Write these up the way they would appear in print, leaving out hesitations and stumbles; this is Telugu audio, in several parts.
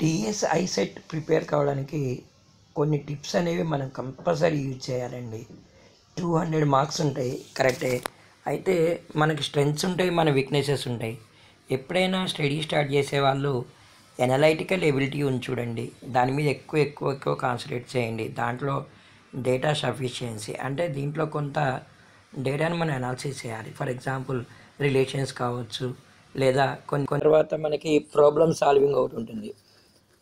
టీఎస్ ఐసెట్ ప్రిపేర్ కావడానికి కొన్ని టిప్స్ అనేవి మనం కంపల్సరీ యూజ్ చేయాలండి. 200 మార్క్స్ ఉంటాయి కరెక్టే. అయితే మనకి స్ట్రెంగ్త్స్ ఉంటాయి, మన వీక్నెసెస్ ఉంటాయి. ఎప్పుడైనా స్టడీ స్టార్ట్ చేసేవాళ్ళు ఎనలైటికల్ ఎబిలిటీ ఉంది చూడండి, దాని మీద ఎక్కువ కాన్సన్ట్రేట్ చేయండి. దాంట్లో డేటా సఫిషియన్సీ అంటే దీంట్లో కొంత డేటాను మనం అనాలిసిస్ చేయాలి. ఫర్ ఎగ్జాంపుల్ రిలేషన్స్ కావచ్చు, లేదా కొన్ని తర్వాత మనకి ప్రాబ్లమ్ సాల్వింగ్ ఒకటి ఉంటుంది.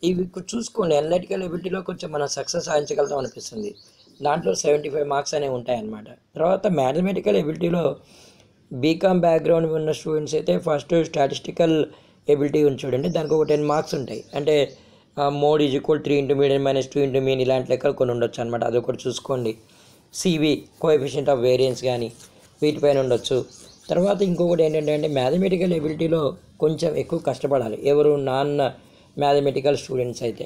ఇవి చూసుకోండి, అనలిటికల్ ఎబిలిటీలో కొంచెం మనం సక్సెస్ సాధించగలుగుతాం అనిపిస్తుంది. దాంట్లో 75 మార్క్స్ అనేవి ఉంటాయన్నమాట. తర్వాత మ్యాథమెటికల్ ఎబిలిటీలో బీకామ్ బ్యాక్గ్రౌండ్ ఉన్న స్టూడెంట్స్ అయితే ఫస్ట్ స్టాటిస్టికల్ ఎబిలిటీ ఉంది చూడండి, దానికి ఒక 10 మార్క్స్ ఉంటాయి. అంటే mode is equal 3 into median minus 2 into mean ఇలాంటి లెక్కలు కొన్ని ఉండొచ్చు అనమాట. అదొకటి చూసుకోండి. సివి కోఎఫిషియంట్ ఆఫ్ వేరియన్స్ కానీ వీటిపైన ఉండొచ్చు. తర్వాత ఇంకొకటి ఏంటంటే మ్యాథమెటికల్ ఎబిలిటీలో కొంచెం ఎక్కువ కష్టపడాలి ఎవరు నాన్ మ్యాథమెటికల్ స్టూడెంట్స్ అయితే.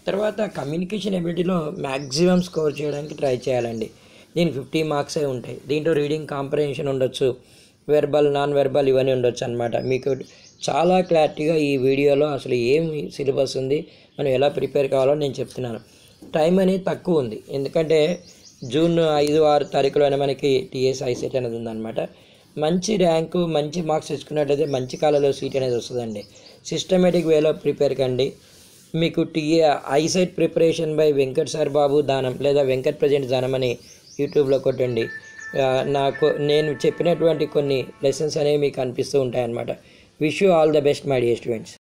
తర్వాత కమ్యూనికేషన్ ఎబిలిటీలో మ్యాక్సిమం స్కోర్ చేయడానికి ట్రై చేయాలండి. దీనికి 50 మార్క్సే ఉంటాయి. దీంట్లో రీడింగ్ కాంప్రహెన్షన్ ఉండొచ్చు, వెర్బల్ నాన్ వెర్బల్ ఇవన్నీ ఉండొచ్చు అనమాట. మీకు చాలా క్లారిటీగా ఈ వీడియోలో అసలు ఏం సిలబస్ ఉంది, మనం ఎలా ప్రిపేర్ కావాలో నేను చెప్తున్నాను. టైం అనేది తక్కువ ఉంది, ఎందుకంటే జూన్ 5-6 తారీఖులోనే మనకి టీఎస్ ఐసెట్ అనేది ఉందన్నమాట. మంచి ర్యాంకు మంచి మార్క్స్ తెచ్చుకున్నట్లయితే మంచి కాలంలో సీట్ అనేది వస్తుందండి. సిస్టమేటిక్ వేలో ప్రిపేర్ కండి. మీకు ICET preparation by Venkat sir Babu Danam లేదా వెంకట్ ప్రజెంట్ దానం అని యూట్యూబ్లో కొట్టండి. నేను చెప్పినటువంటి కొన్ని లెసన్స్ అనేవి మీకు అనిపిస్తూ ఉంటాయన్నమాట. Wish you all the best my dear students.